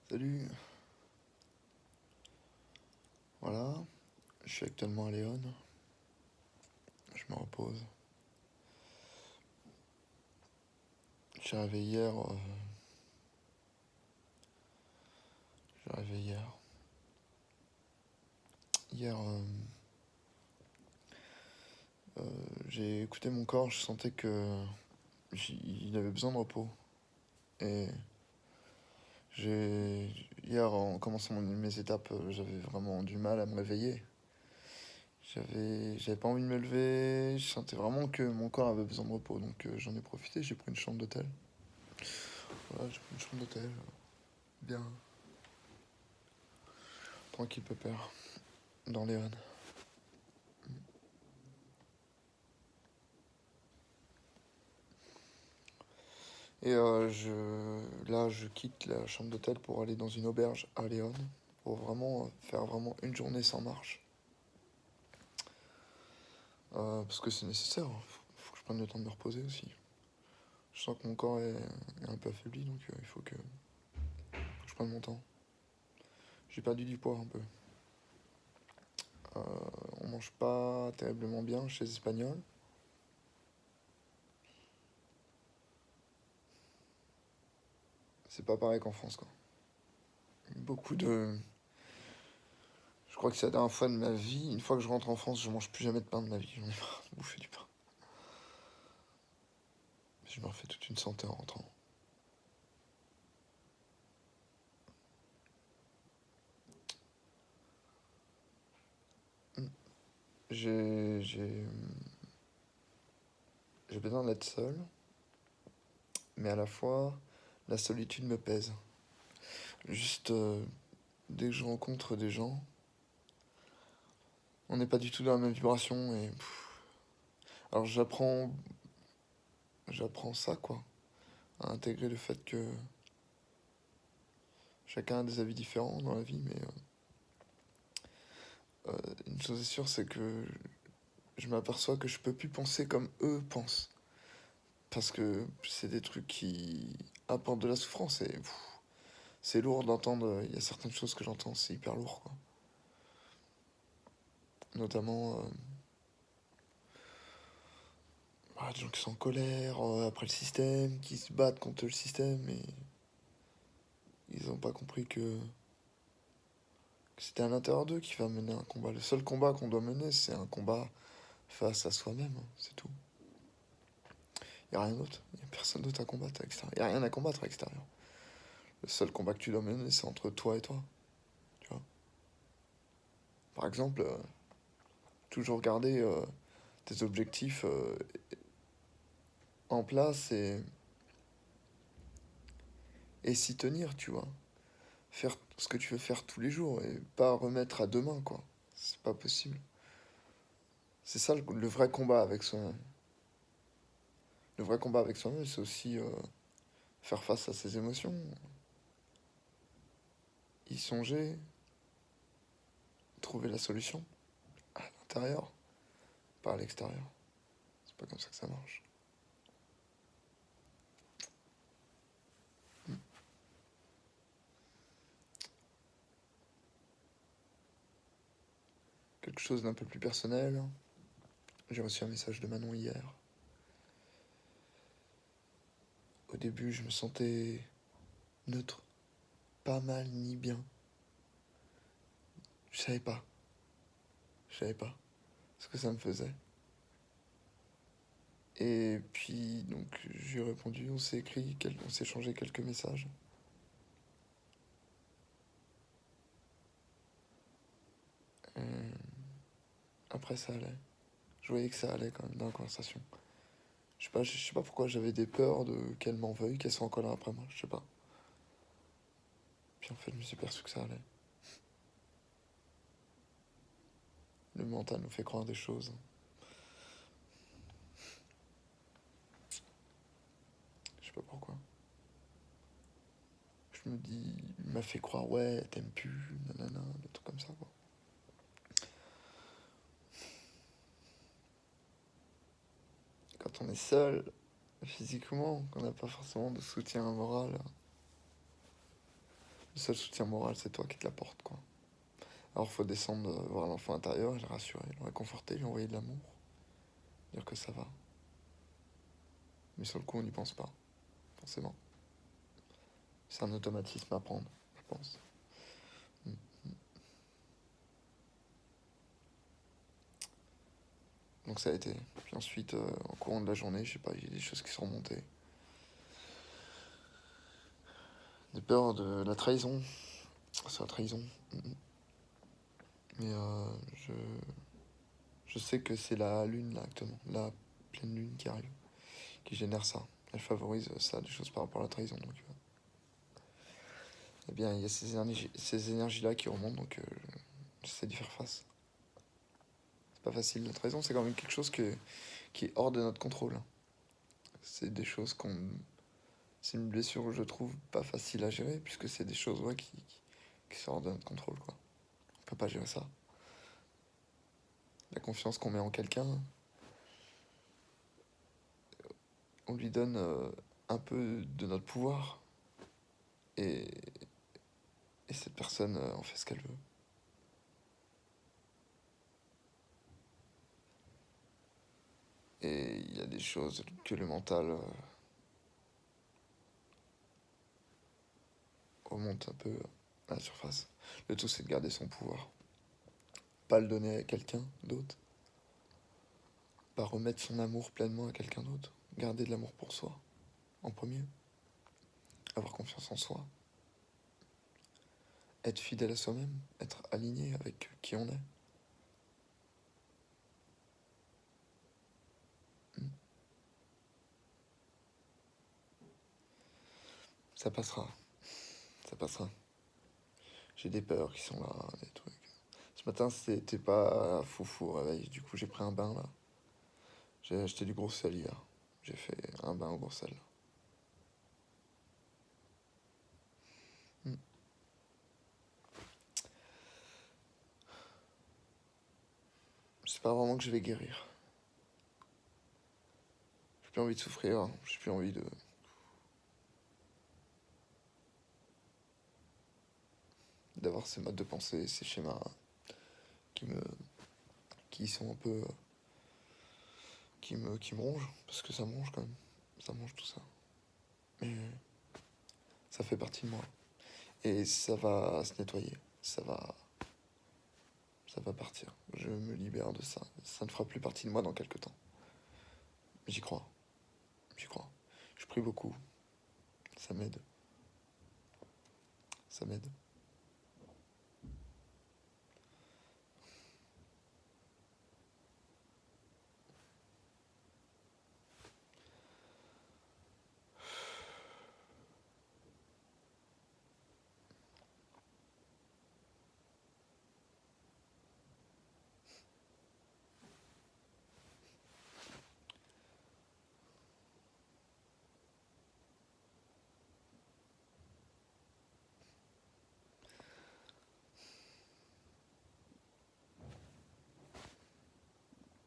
Salut, voilà, je suis actuellement à Léon, je me repose. Je suis arrivé hier, je suis arrivé hier. Hier, j'ai écouté mon corps, je sentais que il avait besoin de repos. Et hier, en commençant mes étapes, j'avais vraiment du mal à me réveiller. J'avais pas envie de me lever, je sentais vraiment que mon corps avait besoin de repos, donc j'en ai profité, j'ai pris une chambre d'hôtel. Voilà, j'ai pris une chambre d'hôtel, bien, tranquille pépère, dans Léon. Et là, je quitte la chambre d'hôtel pour aller dans une auberge à Léon, pour vraiment faire vraiment une journée sans marche. Parce que c'est nécessaire, faut que je prenne le temps de me reposer aussi. Je sens que mon corps est un peu affaibli, donc faut que je prenne mon temps. J'ai perdu du poids un peu. On mange pas terriblement bien chez les Espagnols. C'est pas pareil qu'en France, quoi. Beaucoup de... Je crois que c'est la dernière fois de ma vie, une fois que je rentre en France, je mange plus jamais de pain de ma vie. J'en ai marre de bouffer du pain. Je me refais toute une santé en rentrant. J'ai j'ai j'ai besoin d'être seul, mais à la fois la solitude me pèse. Juste dès que je rencontre des gens, on n'est pas du tout dans la même vibration et alors j'apprends ça quoi, à intégrer le fait que chacun a des avis différents dans la vie, mais une chose est sûre, c'est que je m'aperçois que je peux plus penser comme eux pensent, parce que c'est des trucs qui apportent de la souffrance et c'est lourd d'entendre. Il y a certaines choses que j'entends, c'est hyper lourd quoi. Notamment des gens qui sont en colère après le système, qui se battent contre le système, et ils n'ont pas compris que c'était à l'intérieur d'eux qu'il va mener un combat. Le seul combat qu'on doit mener, c'est un combat face à soi-même, hein, c'est tout. Il n'y a rien d'autre, il n'y a personne d'autre à combattre à l'extérieur. Il n'y a rien à combattre à l'extérieur. Le seul combat que tu dois mener, c'est entre toi et toi, tu vois. Par exemple, toujours garder tes objectifs en place et s'y tenir, tu vois. Faire ce que tu veux faire tous les jours et pas remettre à demain, quoi. C'est pas possible. C'est ça le vrai combat avec soi-même. Le vrai combat avec soi-même, c'est aussi faire face à ses émotions, y songer, trouver la solution à l'intérieur, pas à l'extérieur. C'est pas comme ça que ça marche. Quelque chose d'un peu plus personnel. J'ai reçu un message de Manon hier. Au début, je me sentais neutre, pas mal ni bien. Je savais pas. Je savais pas ce que ça me faisait. Et puis, donc, j'ai répondu, on s'est écrit, on s'est échangé quelques messages. Euh, Après, ça allait. Je voyais que ça allait quand même dans la conversation. Je sais pas pourquoi j'avais des peurs de qu'elle m'en veuille, qu'elle soit en colère après moi, je sais pas. Puis en fait, je me suis perçu que ça allait. Le mental nous fait croire des choses. Je sais pas pourquoi. Je me dis, il m'a fait croire, ouais, t'aimes plus, nanana, des trucs comme ça, quoi. Quand on est seul, physiquement, qu'on n'a pas forcément de soutien moral Le seul soutien moral, c'est toi qui te l'apporte, quoi. Alors, faut descendre voir l'enfant intérieur et le rassurer, le réconforter, lui envoyer de l'amour, dire que ça va. Mais sur le coup, on n'y pense pas, forcément. C'est un automatisme à prendre, je pense. Mm. Donc ça a été. Puis ensuite, en courant de la journée, je sais pas, il y a des choses qui sont remontées. Des peurs de la trahison. C'est la trahison. Mais je sais que c'est la lune, là, actuellement. La pleine lune qui arrive, qui génère ça. Elle favorise ça, des choses par rapport à la trahison. Donc, eh bien, il y a ces énergies-là qui remontent, donc j'essaie d'y faire face. C'est pas facile. La trahison, c'est quand même quelque chose qui est hors de notre contrôle. C'est des choses qu'on... C'est une blessure, je trouve, pas facile à gérer, puisque c'est des choses ouais, qui sont hors de notre contrôle, quoi. On peut pas gérer ça. La confiance qu'on met en quelqu'un, on lui donne un peu de notre pouvoir, et, et cette personne en fait ce qu'elle veut. Et il y a des choses que le mental remonte un peu à la surface. Le tout, c'est de garder son pouvoir. Pas le donner à quelqu'un d'autre. Pas remettre son amour pleinement à quelqu'un d'autre. Garder de l'amour pour soi, en premier. Avoir confiance en soi. Être fidèle à soi-même. Être aligné avec qui on est. Hmm. Ça passera. Ça passera. J'ai des peurs qui sont là, des trucs. Ce matin, c'était pas foufou au réveil. Du coup, j'ai pris un bain, là. J'ai acheté du gros sel hier. J'ai fait un bain au gros sel. Hmm. C'est pas vraiment que je vais guérir. J'ai plus envie de souffrir. J'ai plus envie d'avoir ces modes de pensée, ces schémas qui me, qui sont un peu, qui me rongent, parce que ça me ronge quand même, ça mange tout ça. Mais ça fait partie de moi et ça va se nettoyer, ça va partir. Je me libère de ça. Ça ne fera plus partie de moi dans quelques temps. J'y crois, j'y crois. Je prie beaucoup, ça m'aide, ça m'aide.